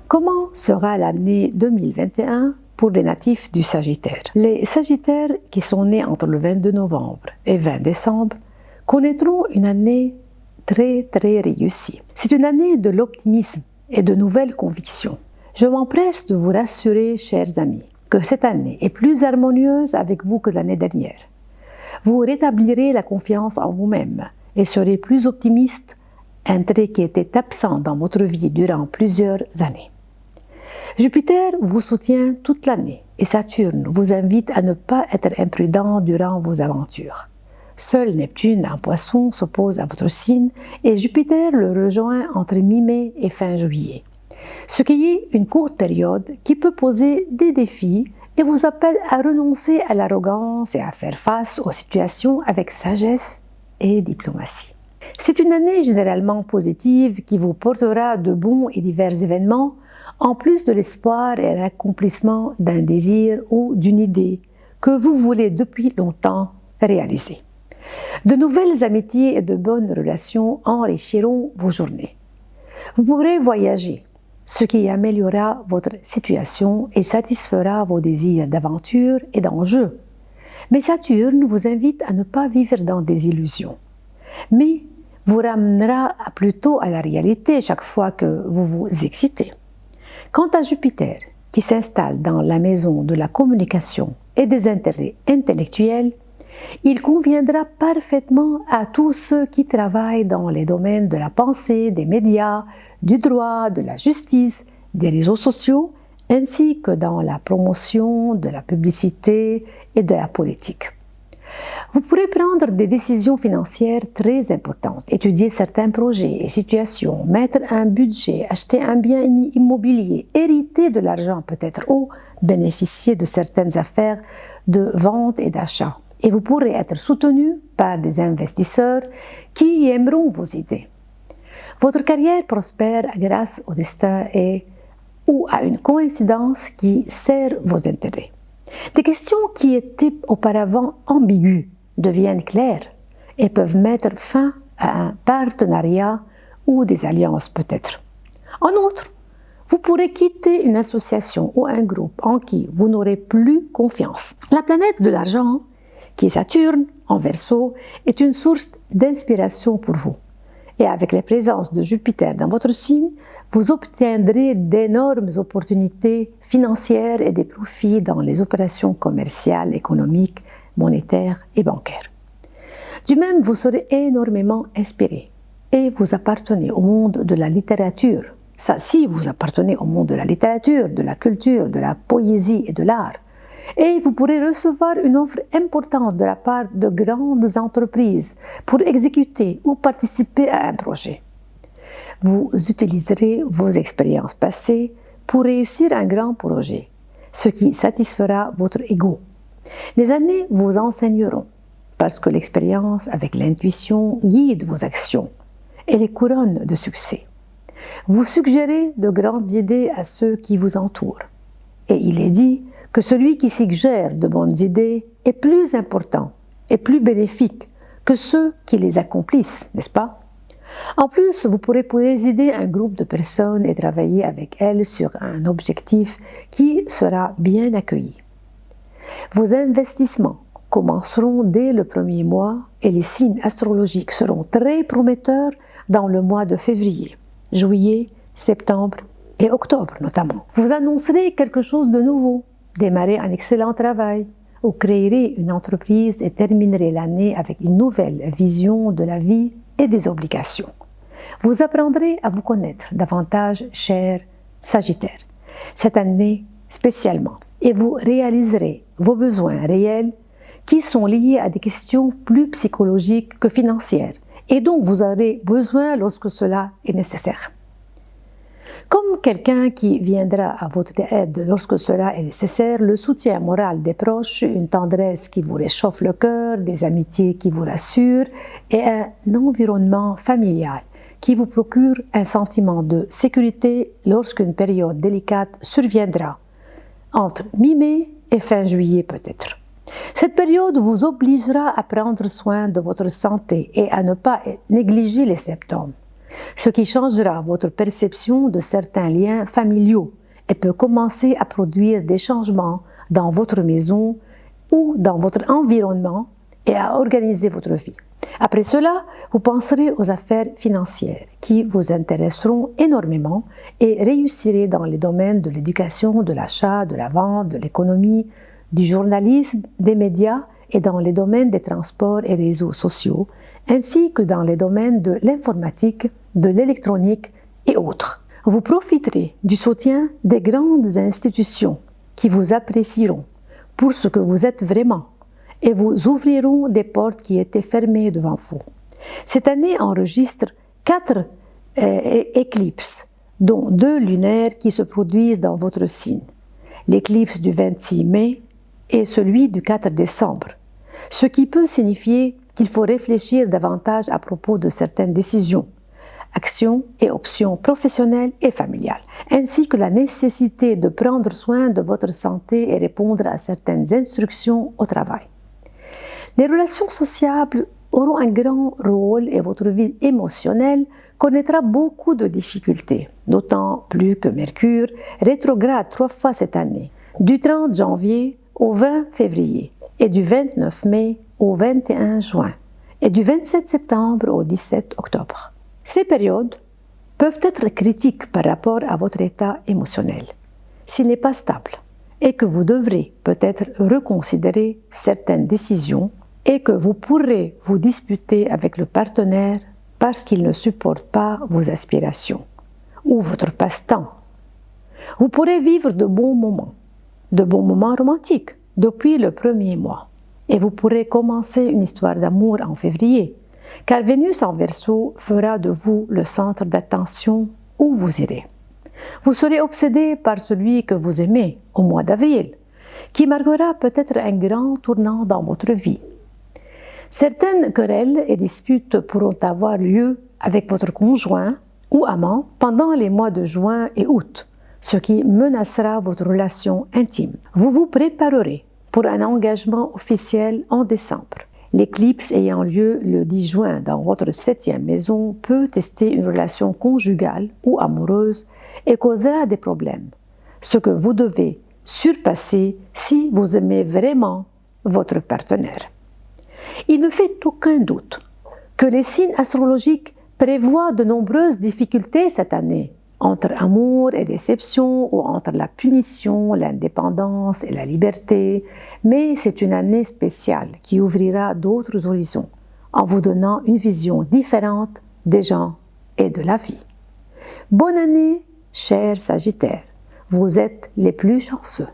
Comment sera l'année 2021 pour les natifs du Sagittaire? Les Sagittaires qui sont nés entre le 22 novembre et 20 décembre connaîtront une année très réussie. C'est une année de l'optimisme et de nouvelles convictions. Je m'empresse de vous rassurer, chers amis, que cette année est plus harmonieuse avec vous que l'année dernière. Vous rétablirez la confiance en vous-même et serez plus optimiste, un trait qui était absent dans votre vie durant plusieurs années. Jupiter vous soutient toute l'année et Saturne vous invite à ne pas être imprudent durant vos aventures. Seul Neptune en Poisson s'oppose à votre signe et Jupiter le rejoint entre mi-mai et fin juillet. Ce qui est une courte période qui peut poser des défis et vous appelle à renoncer à l'arrogance et à faire face aux situations avec sagesse et diplomatie. C'est une année généralement positive qui vous portera de bons et divers événements, en plus de l'espoir et l'accomplissement d'un désir ou d'une idée que vous voulez depuis longtemps réaliser. De nouvelles amitiés et de bonnes relations enrichiront vos journées. Vous pourrez voyager, ce qui améliorera votre situation et satisfera vos désirs d'aventure et d'enjeux. Mais Saturne vous invite à ne pas vivre dans des illusions, mais vous ramènera plutôt à la réalité chaque fois que vous vous excitez. Quant à Jupiter, qui s'installe dans la maison de la communication et des intérêts intellectuels, il conviendra parfaitement à tous ceux qui travaillent dans les domaines de la pensée, des médias, du droit, de la justice, des réseaux sociaux, ainsi que dans la promotion, de la publicité et de la politique. Vous pourrez prendre des décisions financières très importantes, étudier certains projets et situations, mettre un budget, acheter un bien immobilier, hériter de l'argent peut-être ou bénéficier de certaines affaires de vente et d'achat. Et vous pourrez être soutenu par des investisseurs qui aimeront vos idées. Votre carrière prospère grâce au destin ou à une coïncidence qui sert vos intérêts. Des questions qui étaient auparavant ambiguës deviennent claires et peuvent mettre fin à un partenariat ou des alliances peut-être. En outre, vous pourrez quitter une association ou un groupe en qui vous n'aurez plus confiance. La planète de l'argent, qui est Saturne en Verseau, est une source d'inspiration pour vous. Et avec la présence de Jupiter dans votre signe, vous obtiendrez d'énormes opportunités financières et des profits dans les opérations commerciales, économiques, monétaires et bancaires. Du même, vous serez énormément inspiré et vous appartenez au monde de la littérature. Ça, si vous appartenez au monde de la littérature, de la culture, de la poésie et de l'art. Et vous pourrez recevoir une offre importante de la part de grandes entreprises pour exécuter ou participer à un projet. Vous utiliserez vos expériences passées pour réussir un grand projet, ce qui satisfera votre ego. Les années vous enseigneront, parce que l'expérience avec l'intuition guide vos actions et les couronne de succès. Vous suggérez de grandes idées à ceux qui vous entourent. Et il est dit que celui qui suggère de bonnes idées est plus important et plus bénéfique que ceux qui les accomplissent, n'est-ce pas? En plus, vous pourrez présider un groupe de personnes et travailler avec elles sur un objectif qui sera bien accueilli. Vos investissements commenceront dès le premier mois et les signes astrologiques seront très prometteurs dans le mois de février, juillet, septembre et octobre notamment. Vous annoncerez quelque chose de nouveau, démarrez un excellent travail ou créerez une entreprise et terminerez l'année avec une nouvelle vision de la vie et des obligations. Vous apprendrez à vous connaître davantage, cher Sagittaire, cette année spécialement, et vous réaliserez vos besoins réels qui sont liés à des questions plus psychologiques que financières et dont vous aurez besoin lorsque cela est nécessaire. Comme quelqu'un qui viendra à votre aide lorsque cela est nécessaire, le soutien moral des proches, une tendresse qui vous réchauffe le cœur, des amitiés qui vous rassurent et un environnement familial qui vous procure un sentiment de sécurité lorsqu'une période délicate surviendra, entre mi-mai et fin juillet peut-être. Cette période vous obligera à prendre soin de votre santé et à ne pas négliger les symptômes. ce qui changera votre perception de certains liens familiaux et peut commencer à produire des changements dans votre maison ou dans votre environnement et à organiser votre vie. Après cela, vous penserez aux affaires financières qui vous intéresseront énormément et réussirez dans les domaines de l'éducation, de l'achat, de la vente, de l'économie, du journalisme, des médias et dans les domaines des transports et réseaux sociaux, ainsi que dans les domaines de l'informatique, de l'électronique et autres. Vous profiterez du soutien des grandes institutions qui vous apprécieront pour ce que vous êtes vraiment et vous ouvriront des portes qui étaient fermées devant vous. Cette année enregistre 4 éclipses, dont 2 lunaires qui se produisent dans votre signe. L'éclipse du 26 mai et celui du 4 décembre, ce qui peut signifier qu'il faut réfléchir davantage à propos de certaines décisions, actions et options professionnelles et familiales, ainsi que la nécessité de prendre soin de votre santé et répondre à certaines instructions au travail. Les relations sociables auront un grand rôle et votre vie émotionnelle connaîtra beaucoup de difficultés, d'autant plus que Mercure rétrograde 3 fois cette année, du 30 janvier au 20 février et du 29 mai au 21 juin et du 27 septembre au 17 octobre. Ces périodes peuvent être critiques par rapport à votre état émotionnel, s'il n'est pas stable, et que vous devrez peut-être reconsidérer certaines décisions et que vous pourrez vous disputer avec le partenaire parce qu'il ne supporte pas vos aspirations ou votre passe-temps. Vous pourrez vivre de bons moments romantiques depuis le premier mois, et vous pourrez commencer une histoire d'amour en février, car Vénus en Verseau fera de vous le centre d'attention où vous irez. Vous serez obsédé par celui que vous aimez au mois d'avril, qui marquera peut-être un grand tournant dans votre vie. Certaines querelles et disputes pourront avoir lieu avec votre conjoint ou amant pendant les mois de juin et août, ce qui menacera votre relation intime. Vous vous préparerez pour un engagement officiel en décembre. L'éclipse ayant lieu le 10 juin dans votre 7e maison peut tester une relation conjugale ou amoureuse et causera des problèmes, ce que vous devez surpasser si vous aimez vraiment votre partenaire. Il ne fait aucun doute que les signes astrologiques prévoient de nombreuses difficultés cette année, entre amour et déception ou entre la punition, l'indépendance et la liberté, mais c'est une année spéciale qui ouvrira d'autres horizons en vous donnant une vision différente des gens et de la vie. Bonne année, chers Sagittaires, vous êtes les plus chanceux.